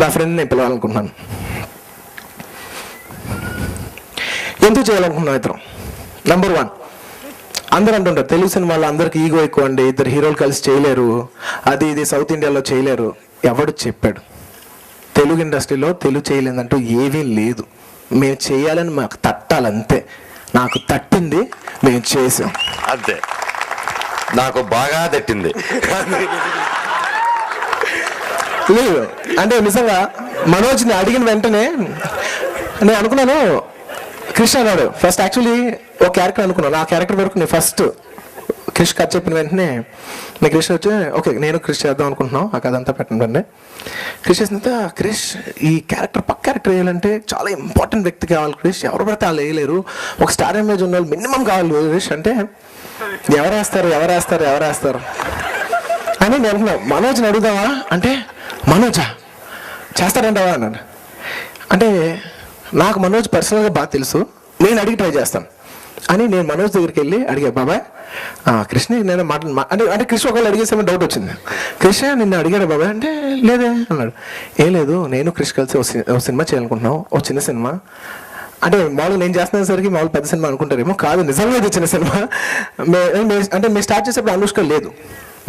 నా ఫ్రెండ్ నేను పిలవాలనుకుంటున్నాను. ఎందుకు చేయాలనుకుంటున్నాం ఇద్దరం? నెంబర్ 1, అందరూ అంటుంటారు తెలుగు సినిమాలో అందరికి ఈగో ఎక్కువ అండి, ఇద్దరు హీరోలు కలిసి చేయలేరు, అది ఇది సౌత్ ఇండియాలో చేయలేరు. ఎవడు చెప్పాడు? తెలుగు ఇండస్ట్రీలో తెలుగు చేయలేదంటూ ఏమీ లేదు. మేము చేయాలని మాకు తట్టాలంతే. నాకు తట్టింది, మేము చేసాం అంతే. నాకు బాగా తట్టింది. లేదు అంటే నిజంగా మనోజ్ని అడిగిన వెంటనే నేను అనుకున్నాను, క్రిష్ అన్నాడు ఫస్ట్. యాక్చువల్లీ ఒక క్యారెక్టర్ అనుకున్నాను, ఆ క్యారెక్టర్ వరకు నేను ఫస్ట్ క్రిష్ కథ చెప్పిన వెంటనే నేను క్రిష్ వచ్చి ఓకే నేను క్రిష్ చేద్దాం అనుకుంటున్నాం, ఆ కథ అంతా పెట్టండి. క్రిష్ చేసిన క్రిష్ ఈ క్యారెక్టర్ పక్క క్యారెక్టర్ వేయాలంటే చాలా ఇంపార్టెంట్ వ్యక్తి కావాలి క్రిష్, ఎవరు పడితే వాళ్ళు వేయలేరు, ఒక స్టార్ ఇమేజ్ ఉన్న వాళ్ళు మినిమం కావాలి క్రిష్ అంటే ఎవరేస్తారు అని నేను అనుకున్నా. మనోజ్ని అడుగుదామా అంటే మనోజా చేస్తారంటావా అన్నాడు. అంటే నాకు మనోజ్ పర్సనల్గా బాగా తెలుసు, నేను అడిగి ట్రై చేస్తాను అని నేను మనోజ్ దగ్గరికి వెళ్ళి అడిగా, బాబాయ్ కృష్ణ నేను అంటే కృష్ణ ఒకవేళ అడిగేసేమో డౌట్ వచ్చింది. కృష్ణ నిన్ను అడిగాడు బాబాయ్ అంటే లేదే అన్నాడు. ఏం లేదు నేను కృష్ణ కలిసి ఒక సినిమా చేయాలనుకుంటున్నాం, ఒక చిన్న సినిమా. అంటే మామూలుగా నేను చేస్తున్న సరికి మామూలు పెద్ద సినిమా అనుకుంటారేమో, కాదు నిజంగా ఇది చిన్న సినిమా. అంటే మేము స్టార్ట్ చేసేప్పుడు అనుష్క లేదు,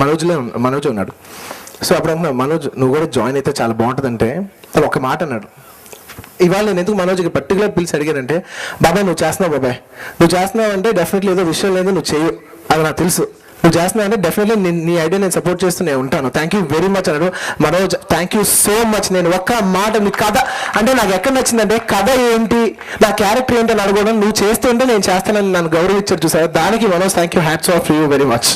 మనోజ్ ఉన్నాడు. సో అప్పుడు అంటున్నా మనోజ్ నువ్వు కూడా జాయిన్ అయితే చాలా బాగుంటుందంటే తను ఒక మాట అన్నాడు. ఇవాళ నేను ఎందుకు మనోజ్కి పర్టికులర్ పిలిచి అడిగానంటే, బాబాయ్ నువ్వు చేస్తున్నావు అంటే డెఫినెట్లీ ఏదో విషయం లేదు నువ్వు చేయు, అది నాకు తెలుసు. నువ్వు చేస్తున్నావు అంటే డెఫినెట్లీ నీ ఐడియా నేను సపోర్ట్ చేస్తూ నేను ఉంటాను. థ్యాంక్ యూ వెరీ మచ్ అన్నాడు. Manoj thank you so much. నేను ఒక్క మాట మీ కథ అంటే నాకు ఎక్కడ నచ్చిందంటే కథ ఏంటి నా క్యారెక్టర్ ఏంటి అని అడగడం, నువ్వు చేస్తుంటే నేను చేస్తానని నన్ను గౌరవించారు చూసారు, దానికి Manoj thank you, hats off you very much.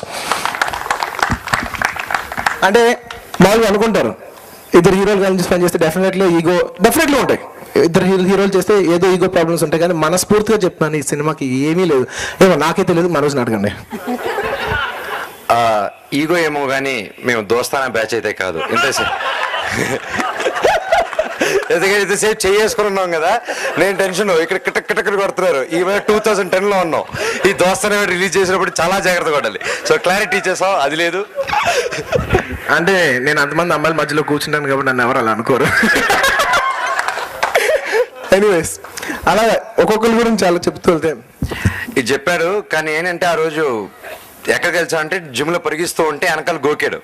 అంటే మామూలుగా అనుకుంటారు ఇద్దరు హీరోలు కలిసి పని చేస్తే డెఫినెట్లీ ఉంటాయి, ఇద్దరు హీరోలు చేస్తే ఏదో ఈగో ప్రాబ్లమ్స్ ఉంటాయి, కానీ మనస్ఫూర్తిగా చెప్తున్నాను ఈ సినిమాకి ఏమీ లేదు. ఏమో నాకైతే లేదు, మనోజ్ని అడగండి. ఈగో ఏమో కానీ మేము దోస్తానా బ్యాచ్ అయితే కాదు. ఇంతసేపు చేసుకుని ఉన్నాం కదా, నేను టెన్షన్ ఇక్కడ కిటకిట కొడుతున్నారు. ఈ 2010లో ఉన్నాం, ఈ దోస్తానే రిలీజ్ చేసినప్పుడు చాలా జాగ్రత్త పడాలి. సో క్లారిటీ చేసాం, అది లేదు. అంటే నేను అంతమంది అమ్మాయిల మధ్యలో కూర్చుంటాను కాబట్టి నన్ను ఎవరు అలా అనుకోరు. ఎనీవేస్ అలా ఒక్కొక్కరి గురించి చాలా చెప్తూ వెళ్తే ఇది చెప్పాడు. కానీ ఏంటంటే ఆ రోజు ఎక్కడికి వెళ్తా అంటే జిమ్లో పరిగిస్తూ ఉంటే వెనకాల గోకాడు.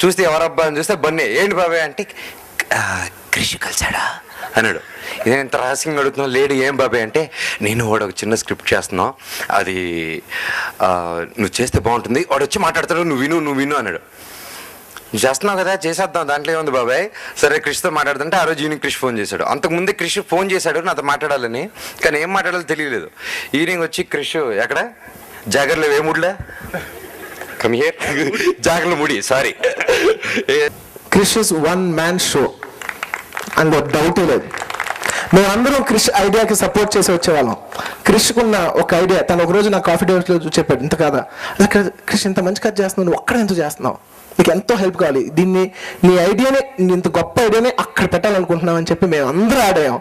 చూస్తే ఎవరబ్బా అని చూస్తే బన్నీ. ఏంటి బాబాయ్ అంటే క్రిష్ కలిసాడా అన్నాడు. నేను ఇంత రహస్యంగా అడుగుతున్నా, లేడు ఏం బాబాయ్ అంటే నేను వాడు ఒక చిన్న స్క్రిప్ట్ చేస్తున్నావు, అది నువ్వు చేస్తే బాగుంటుంది, వాడు వచ్చి మాట్లాడతాడు, నువ్వు విను అన్నాడు. నువ్వు చేస్తున్నావు కదా చేసేద్దాం, దాంట్లో ఏముంది బాబాయ్. సరే క్రిష్తో మాట్లాడుతుంటే ఆ రోజు ఈవినింగ్ క్రిష్ ఫోన్ చేశాడు. అంతకుముందే క్రిష్ ఫోన్ చేశాడు నాతో మాట్లాడాలని, కానీ ఏం మాట్లాడాలో తెలియలేదు. ఈవినింగ్ వచ్చి క్రిష్ ఎక్కడ జాగర్లో ఏముడిలే కమ్ హియర్ జాగర్లో ముడి sorry Krrish is one man show అందులో డౌటే లేదు. మేమందరం క్రిష్ ఐడియాకి సపోర్ట్ చేసి వచ్చేవాళ్ళం. క్రిష్కున్న ఒక ఐడియా తను ఒకరోజు నా కాఫీ డేస్లో చెప్పాడు, ఇంత కాదా క్రిష్ ఇంత మంచి కథ చేస్తున్నావు, నువ్వు ఒక్కడ ఎంత చేస్తున్నావు, నీకు ఎంతో హెల్ప్ కావాలి, దీన్ని నీ ఐడియానే ఇంత గొప్ప ఐడియానే అక్కడ పెట్టాలనుకుంటున్నావు అని చెప్పి మేము అందరూ ఆడాం.